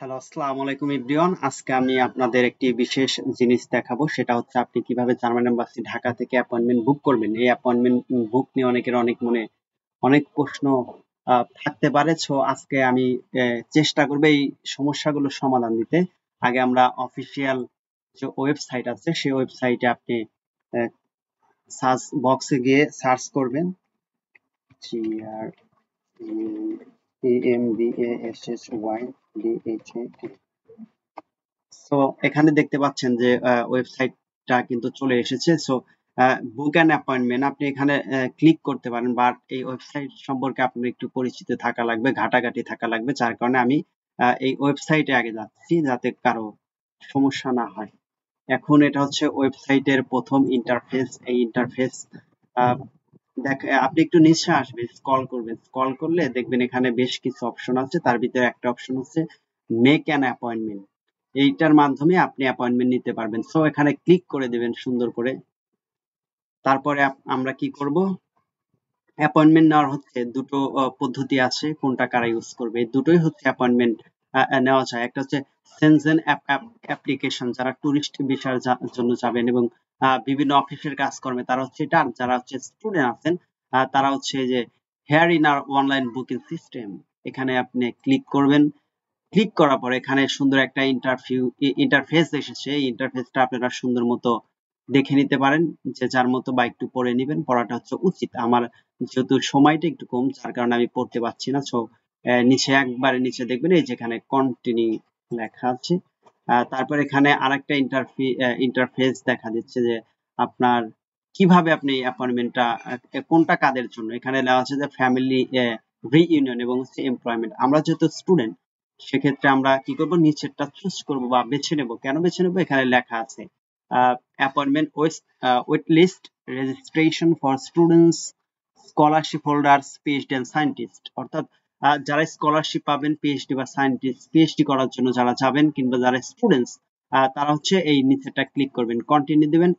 Hello, আসসালামু আলাইকুম everyone. আজকে আমি আপনাদের একটি বিশেষ জিনিস দেখাবো। সেটা হচ্ছে আপনি কিভাবে জার্মান এম্বাসি ঢাকা থেকে অ্যাপয়েন্টমেন্ট বুক করবেন। এই অ্যাপয়েন্টমেন্ট বুক নিয়ে অনেকের অনেক মনে অনেক প্রশ্ন থাকতে পারে। সো আজকে আমি চেষ্টা করব এই সমস্যাগুলোর সমাধান দিতে। আগে আমরা অফিসিয়াল যে ওয়েবসাইট আছে সেই ওয়েবসাইটে আপনি সার্চ বক্সে গিয়ে সার্চ করবেন GREMBASSYDHA। সো এখানে দেখতে পাচ্ছেন যে ওয়েবসাইটটা কিন্তু চলে এসেছে। সো বুক অ্যান অ্যাপয়েন্টমেন্ট আপনি এখানে ক্লিক করতে পারেন, বাট এই ওয়েবসাইট সম্পর্কে আপনার একটু পরিচিত থাকা লাগবে, ঘাটাঘাটি থাকা লাগবে। যার কারণে আমি এই ওয়েবসাইটে আগে যাচ্ছি যাতে কারো সমস্যা না হয়। এখন এটা হচ্ছে ওয়েবসাইটের প্রথম ইন্টারফেস। এই ইন্টারফেস দেখ আপনি একটু নিচে আসবেন, স্ক্রল করবেন। স্ক্রল করলে দেখবেন এখানে বেশ কিছু অপশন আছে। তার ভিতরে একটা অপশন হচ্ছে মেক অ্যান অ্যাপয়েন্টমেন্ট। এইটার মাধ্যমে আপনি অ্যাপয়েন্টমেন্ট নিতে পারবেন। সো এখানে ক্লিক করে দেবেন সুন্দর করে। তারপরে আমরা কি করব, অ্যাপয়েন্টমেন্ট নেওয়ার হচ্ছে দুটো পদ্ধতি আছে, কোনটা কারা ইউজ করবে। এই দুটোই হচ্ছে অ্যাপয়েন্টমেন্ট নেওয়া যায়। একটা হচ্ছে সেনজেন অ্যাপ্লিকেশন, যারা টুরিস্ট ভিসার জন্য যাবেন এবং বিভিন্ন অফিসের কাজকর্মে তারা হচ্ছে এটা। আর যারা হচ্ছে স্টুডেন্ট আছেন তারা হচ্ছে যে here in our online booking system, এখানে আপনি ক্লিক করবেন। ক্লিক করার পর এখানে সুন্দর একটা ইন্টারফেস এসেছে। এই ইন্টারফেসটা আপনারা সুন্দর মতো দেখে নিতে পারেন, যে যার মতো বা একটু পড়ে নিবেন। পড়াটা হচ্ছে উচিত। আমার যেহেতু সময়টা একটু কম, যার কারণে আমি পড়তে পারছি না। সো নিচে একবারে নিচে দেখবেন এই যেখানে কন্টিনিউ লেখা আছে। তারপর এখানে আরেকটা ইন্টারফেস দেখা দিচ্ছে যে আপনার কিভাবে আপনি অ্যাপয়েন্টমেন্টটা কোনটা কাদের জন্য। এখানে লেখা আছে যে ফ্যামিলি রিইউনিয়ন এবং হচ্ছে এমপ্লয়মেন্ট। আমরা যেহেতু স্টুডেন্ট, সেক্ষেত্রে আমরা কি করব, নিচেরটা চুজ করব বা বেছে নেব। কেন বেছে নেব, এখানে লেখা আছে appointment wait list registration for students, scholarship holders, PhD and scientist. অর্থাৎ যারা স্কলারশিপ পাবেন, পিএইচডি বা সায়েন্টিস্ট, পিএইচডি করার জন্য যারা যাবেন, কিংবা যারা স্টুডেন্টস, তারা হচ্ছে এই নিচেরটা ক্লিক করবেন, কন্টিনিউ দিবেন।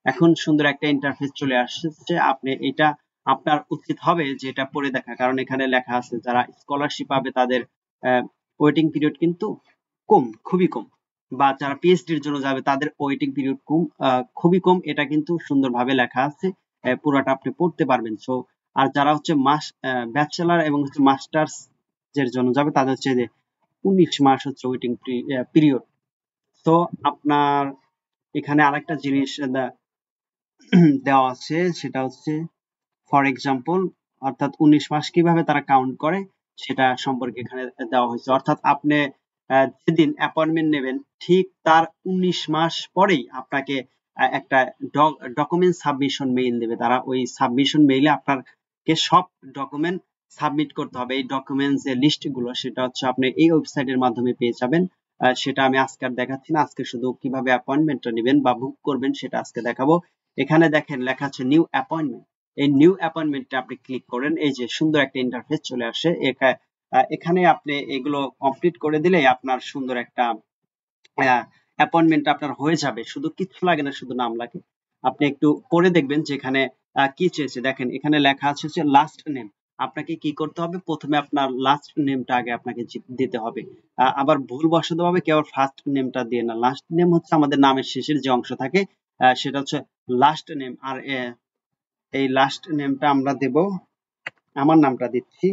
এখন সুন্দর একটা ইন্টারফেস চলে আসছে। আপনি এটা আপনার উচিত হবে যে এটা পড়ে দেখা, কারণ এখানে লেখা আছে যারা স্কলারশিপ পাবে তাদের ওয়েটিং পিরিয়ড কিন্তু কম, খুবই কম। বা যারা পিএইচডির জন্য যাবে তাদের ওয়েটিং পিরিয়ড কম, খুবই কম। এটা কিন্তু সুন্দরভাবে লেখা আছে, পুরাটা আপনি পড়তে পারবেন। সো আর যারা হচ্ছে ব্যাচেলার এবং হচ্ছে মাস্টার্স এর জন্য যাবে তাদের হচ্ছে যে 19 মাস হচ্ছে ওয়েটিং পিরিয়ড। তো আপনার এখানে আরেকটা জিনিস দেওয়া আছে, সেটা হচ্ছে ফর এক্সাম্পল, অর্থাৎ 19 মাস কিভাবে তারা কাউন্ট করে সেটা সম্পর্কে এখানে দেওয়া হয়েছে। অর্থাৎ আপনি যেদিন অ্যাপয়েন্টমেন্ট নেবেন ঠিক তার 19 মাস পরেই আপনাকে একটা ডকুমেন্ট সাবমিশন মেইল দেবে তারা। ওই সাবমিশন মেইলে আপনাকে সব ডকুমেন্ট সাবমিট করতে হবে। এই ডকুমেন্টস যে লিস্ট গুলো সেটা হচ্ছে আপনি এই ওয়েবসাইটের মাধ্যমে পেয়ে যাবেন। সেটা আমি আজকে আর দেখাচ্ছি না। আজকে শুধু কিভাবে অ্যাপয়েন্টমেন্টটা নেবেন বা বুক করবেন সেটা আজকে দেখাবো। এখানে দেখেন লেখা আছে নিউ অ্যাপয়েন্টমেন্ট। এই নিউ অ্যাপয়েন্টমেন্টে আপনি ক্লিক করেন, এই যে সুন্দর একটা ইন্টারফেস চলে আসে। এখানে আপনি এগুলো কমপ্লিট করে দিলেই আপনার সুন্দর একটা অ্যাপয়েন্টমেন্ট আপনার হয়ে যাবে। শুধু কিচ্ছু লাগে না, শুধু নাম লাগে। আপনি একটু পড়ে দেখবেন যেখানে কি চেয়েছে। দেখেন এখানে লেখা আছে হচ্ছে লাস্ট নেম। আপনাকে কি করতে হবে, প্রথমে আপনার লাস্ট নেমটা আগে আপনাকে দিতে হবে। আবার ভুলবশত ভাবে কেউ ফার্স্ট নেমটা দিয়ে না। লাস্ট নেম হচ্ছে আমাদের নামের শেষের যে অংশ থাকে, সেটা হচ্ছে লাস্ট নেম। আর এই লাস্ট নেমটা আমরা দেব, আমার নামটা দিচ্ছি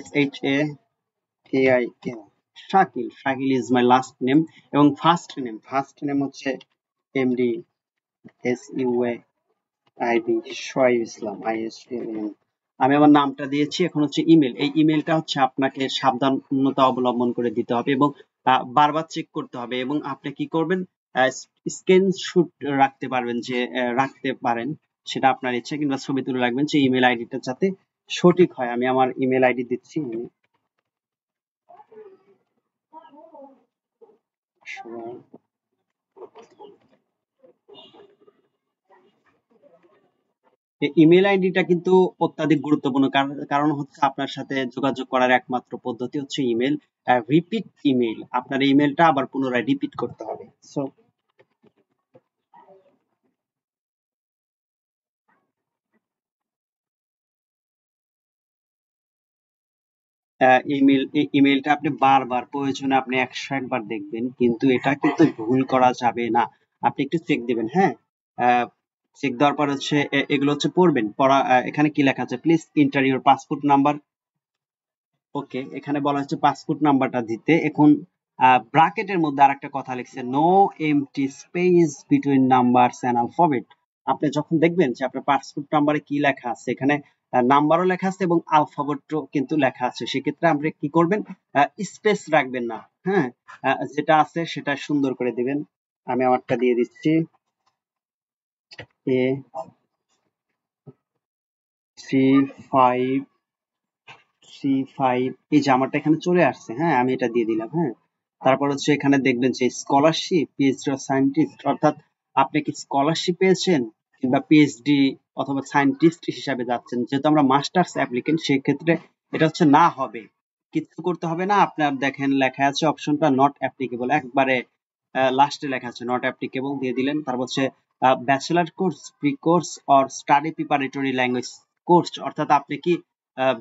SHAKIL। Shakil, Shakil is my last name. এবং ফার্স্ট নেম হচ্ছে MD শোয়েব ইসলাম ISLM। আমি আমার নামটা দিয়েছি। এখন হচ্ছে ইমেল। এই ইমেলটা হচ্ছে আপনাকে সাবধানতা অবলম্বন করে দিতে হবে এবং বারবার চেক করতে হবে। এবং আপনি কি করবেন, স্ক্রিনশট রাখতে পারবেন, যে রাখতে পারেন, সেটা আপনার ইচ্ছা, কিংবা ছবি তুলে রাখবেন যে ইমেল আইডিটা যাতে সঠিক হয়। আমি আমার ইমেল আইডি দিচ্ছি। ইমেল আইডিটা কিন্তু অত্যাধিক গুরুত্বপূর্ণ, কারণ হচ্ছে আপনার সাথে যোগাযোগ করার একমাত্র পদ্ধতি হচ্ছে ইমেল। রিপিট ইমেল, আপনার ইমেলটা আবার পুনরায় রিপিট করতে হবে। সো ইমেলটা আপনি বারবার প্রয়োজনে আপনি 101 বার দেখবেন, কিন্তু এটা কিন্তু ভুল করা যাবে না। আপনি একটু চেক দিবেন, হ্যাঁ। চেক দেওয়ার পর হচ্ছে এগুলো হচ্ছে পড়বেন। পড়া এখানে কি লেখা আছে, please enter your passport number. Okay, এখানে বলা হচ্ছে পাসপোর্ট নাম্বারটা দিতে। এখন ব্র্যাকেটের মধ্যে আরেকটা কথা লিখছে, no empty space between numbers and alphabet. আপনি যখন দেখবেন যে আপনার পাসপোর্ট নাম্বারে কি লেখা আছে, এখানে নাম্বারও লেখা আছে এবং আলফাবেটও কিন্তু লেখা আছে, সেক্ষেত্রে আপনি কি করবেন, স্পেস রাখবেন না, হ্যাঁ। যেটা আছে সেটা সুন্দর করে দিবেন। আমি আমারটা দিয়ে দিচ্ছি, এ 35 35, এই যে আমারটা এখানে চলে আসছে, হ্যাঁ। আমি এটা দিয়ে দিলাম, হ্যাঁ। তারপর হচ্ছে এখানে দেখবেন যে স্কলারশিপ, পিএইচডি অর সায়েন্টিস্ট, অর্থাৎ আপনি কি স্কলারশিপ পেয়েছেন কিংবা পিএইচডি অথবা সায়েন্টিস্ট হিসাবে যাচ্ছেন। যেহেতু আমরা মাস্টার্স অ্যাপ্লিকেন্ট, সেক্ষেত্রে এটা হচ্ছে না হবে, কিছু করতে হবে না। আপনার দেখেন লেখা আছে অপশনটা নট অ্যাপ্লিকেবল, একবারে লাস্টে লেখা আছে নট অ্যাপ্লিকেবল, দিয়ে দিলেন। তারপর হচ্ছে bachelor course, pre course or study preparatory language course, অর্থাৎ আপনি কি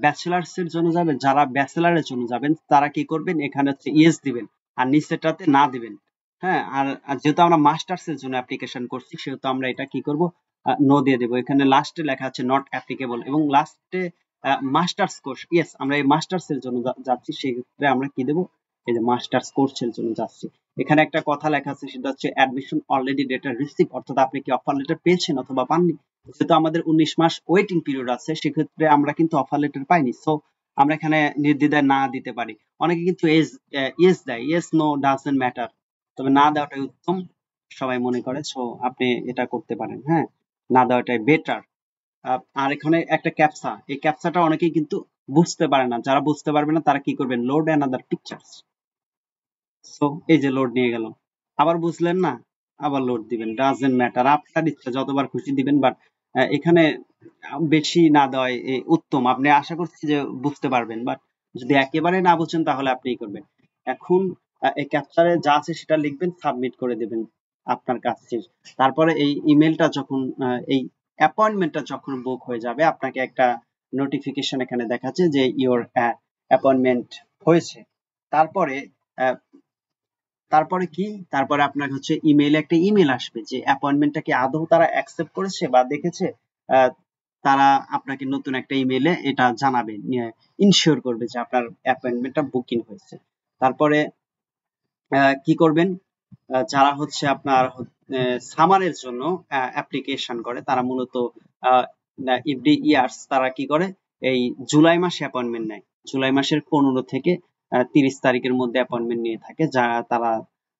ব্যাচেলার্স এর জন্য যাবেন, যারা ব্যাচেলারের জন্য যাবেন তারা কি করবেন, এখানে হচ্ছে ইয়েস দিবেন আর নিচেরটাতে না দিবেন, হ্যাঁ। আর যেহেতু আমরা মাস্টার্স এর জন্য অ্যাপ্লিকেশন করছি, সেহেতু আমরা এটা কি করব, নো দিয়ে দেবো। এখানে লাস্টে লেখা আছে নট অ্যাপ্লিকেবল এবং লাস্টে মাস্টার্স কোর্স, ইয়েস আমরা এই মাস্টার্স এর জন্য যাচ্ছি, সেক্ষেত্রে আমরা কি দেবো, এই যে মাস্টার্স কোর্সের জন্য যাচ্ছি। এখানে একটা কথা লেখা আছে, সেটা হচ্ছে অ্যাডমিশন অলরেডি ডেটা রিসিভ, অর্থাৎ আপনি কি অফার লেটার পেয়েছেন অথবা পাননি। যেহেতু আমাদের 19 মাস ওয়েটিং পিরিয়ড আছে, সেক্ষেত্রে আমরা কিন্তু অফার লেটার পাইনি, সো আমরা এখানে নির্দ্বিধায় না দিতে পারি। অনেকে কিন্তু ইয়েস দেয়, ইয়েস নো ডাজন্ট ম্যাটার, তবে না দেওয়াটাই উত্তম সবাই মনে করে, সো আপনি এটা করতে পারেন, হ্যাঁ। না দেওয়াটাই বেটার। আর এখানে একটা ক্যাপসা, এই ক্যাপসাটা অনেকেই কিন্তু বুঝতে পারে না, যারা বুঝতে পারবে না তারা কি করবেন, লোড অ্যানাদার পিকচার্স। সো এই যে লোড নিয়ে গেল, আবার বুঝলেন না, আবার লোড দিবেন, ডাজন্ট ম্যাটার, আপনার ইচ্ছা যতবার খুশি দিবেন, বাট এখানে বেশি না দেওয়াই উত্তম। আপনি আশা করছি যে বুঝতে পারবেন, বাট যদি একেবারে না বুঝেন তাহলে আপনি করবেন। এখন এই ক্যাপচারে যা আছে সেটা লিখবেন, সাবমিট করে দেবেন, আপনার কাজ শেষ। তারপরে এই ইমেলটা যখন এই অ্যাপয়েন্টমেন্টটা যখন বুক হয়ে যাবে, আপনাকে একটা নোটিফিকেশন এখানে দেখাচ্ছে যে ইওর অ্যাপয়েন্টমেন্ট হয়েছে। তারপরে আহ, তারপরে কি, তারপরে আপনার হচ্ছে ইমেইলে একটা ইমেল আসবে যে অ্যাপয়েন্টমেন্টটা কি আদৌ তারা অ্যাকসেপ্ট করেছে বা দেখেছে। আহ, তারা আপনাকে নতুন একটা ইমেইলে এটা জানাবে, ইনশিওর করবে যে আপনার অ্যাপয়েন্টমেন্টটা বুকিং হয়েছে। তারপরে কি করবেন, যারা হচ্ছে আপনার সামারের জন্য অ্যাপ্লিকেশন করে, তারা মূলত এভরি ইয়ার্স তারা কি করে, এই জুলাই মাসে অ্যাপয়েন্টমেন্ট নেয়। জুলাই মাসের 15 থেকে 30 তারিখের মধ্যে অ্যাপয়েন্টমেন্ট নিয়ে থাকে, যা তারা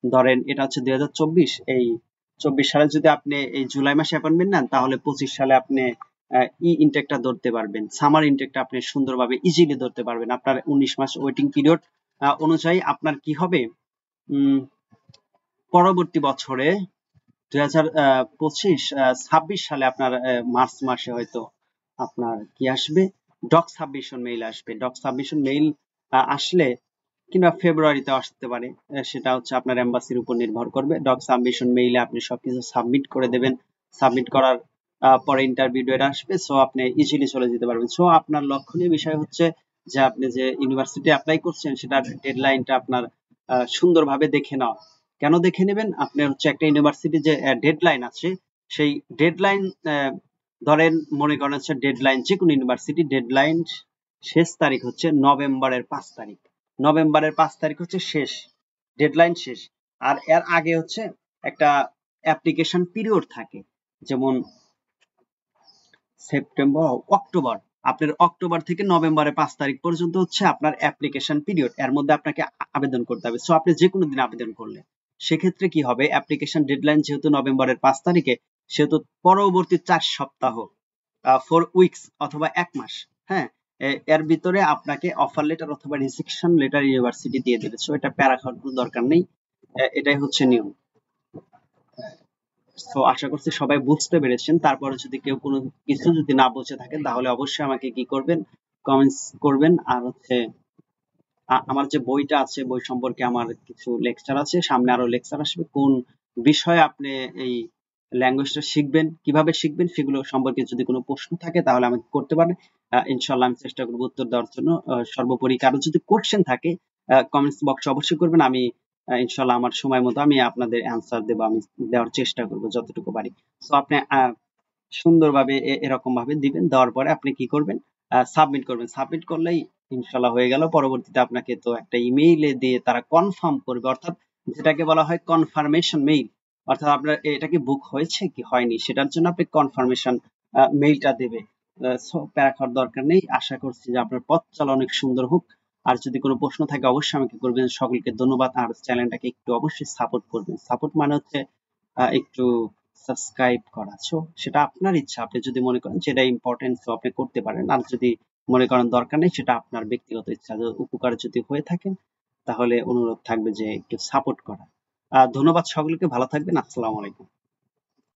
ধরেন এটা হচ্ছে 2024, এই 24 সালে যদি আপনি এই জুলাই মাসে অ্যাপয়েন্টমেন্ট নেন, তাহলে 25 সালে আপনি ই ইনটেকটা ধরতে পারবেন, সামার ইনটেকটা আপনি সুন্দরভাবে ইজিলি ধরতে পারবেন। আপনার 19 মাস ওয়েটিং পিরিয়ড অনুযায়ী আপনার কি হবে, উম পরবর্তী বছরে 2025 সালে আপনার মার্চ মাসে হয়তো আপনার কি আসবে, ডক সাবমিশন মেইল আসবে। ডক সাবমিশন মেইল আসলে কিংবা ফেব্রুয়ারিতে আসতে পারে, সেটা হচ্ছে আপনার এম্বাসির উপর নির্ভর করবে। ডক সাবমিশন মেইলে আপনি সবকিছু সাবমিট করে দেবেন, সাবমিট করার পরে ইন্টারভিউ ডেট আসবে, সো আপনি ইজিলি চলে যেতে পারবেন। সো আপনার লক্ষণীয় বিষয় হচ্ছে যে আপনি যে ইউনিভার্সিটি অ্যাপ্লাই করছেন সেটার ডেডলাইনটা আপনার সুন্দরভাবে দেখে নাও। কেন দেখে নেবেন, আপনার হচ্ছে একটা ইউনিভার্সিটি যে ডেডলাইন আছে, সেই ডেডলাইন ধরেন মনে করেন হচ্ছে ডেডলাইন, যে কোনো ইউনিভার্সিটি ডেডলাইন শেষ তারিখ হচ্ছে নভেম্বরের 5 তারিখ। নভেম্বরের 5 তারিখ হচ্ছে শেষ ডেডলাইন, শেষ। আর এর আগে হচ্ছে একটা অ্যাপ্লিকেশন পিরিয়ড থাকে, যেমন সেপ্টেম্বর, অক্টোবর। আপনার অক্টোবর থেকে নভেম্বরের 5 তারিখ পর্যন্ত হচ্ছে আপনার অ্যাপ্লিকেশন পিরিয়ড, এর মধ্যে আপনাকে আবেদন করতে হবে। সো আপনি যে কোনো দিন আবেদন করলে সেক্ষেত্রে কি হবে, অ্যাপ্লিকেশন ডেডলাইন যেহেতু নভেম্বরের 5 তারিখে, সেহেতু পরবর্তী 4 সপ্তাহ, 4 উইকস অথবা 1 মাস, হ্যাঁ, এর ভিতরে আপনাকে অফার লেটার অথবা রিজেকশন লেটার ইউনিভার্সিটি দিয়ে দেবে। সো এটা প্যারা খাওয়ার কোনো দরকার নেই, এটাই হচ্ছে নিয়ম। তো আশা করছি সবাই বুঝতে পেরেছেন। তারপরে যদি কেউ কোনো কিছু যদি না বুঝে থাকেন, তাহলে অবশ্যই আমাকে কি করবেন, কমেন্টস করবেন। আর হচ্ছে আমার যে বইটা আছে, বই সম্পর্কে আমার কিছু লেকচার আছে, সামনে আরো লেকচার আসবে। কোন বিষয়ে আপনি এই ল্যাঙ্গুয়েজটা শিখবেন, কিভাবে শিখবেন সেগুলো সম্পর্কে যদি কোনো প্রশ্ন থাকে তাহলে আমাকে করতে পারেন। ইনশাআল্লাহ আমি চেষ্টা করব উত্তর দেওয়ার জন্য। সর্বোপরি কারো যদি কোয়েশ্চেন থাকে কমেন্টস বক্সে অবশ্যই করবেন। আমি ইনশাআল্লাহ আমার সময় মতো আমি আপনাদের অ্যান্সার দেব। আমি দেওয়ার চেষ্টা করব যতটুকু পারি। সো আপনি সুন্দরভাবে এরকম ভাবে দিবেন। দেওয়ার পরে আপনি কি করবেন? সাবমিট করবেন। সাবমিট করলেই ইনশাআল্লাহ হয়ে গেল। পরবর্তীতে আপনাকে তো একটা ইমেইলে দিয়ে তারা কনফার্ম করবে। অর্থাৎ যেটাকে বলা হয় কনফার্মেশন মেইল। অর্থাৎ আপনার এটা কি বুক হয়েছে কি হয়নি সেটার জন্য আপনি কনফার্মেশন মেইলটা দেবে। সো প্যারা খাওয়ার দরকার নেই। আশা করছি যে আপনার পথ চলা অনেক সুন্দর হোক। আর যদি কোনো প্রশ্ন থাকে অবশ্যই আমাকে করবেন। সকলকে ধন্যবাদ। আর চ্যানেলটাকে একটু অবশ্যই সাপোর্ট করবেন। সাপোর্ট মানে হচ্ছে একটু সাবস্ক্রাইব করা। সো সেটা আপনার ইচ্ছা। আপনি যদি মনে করেন সেটা ইম্পর্টেন্ট সো আপনি করতে পারেন। আর যদি মনে করেন দরকার নেই সেটা আপনার ব্যক্তিগত ইচ্ছা। উপকার যদি হয়ে থাকেন তাহলে অনুরোধ থাকবে যে একটু সাপোর্ট করা। ধন্যবাদ সকলকে। ভালো থাকবেন। আসসালামু আলাইকুম।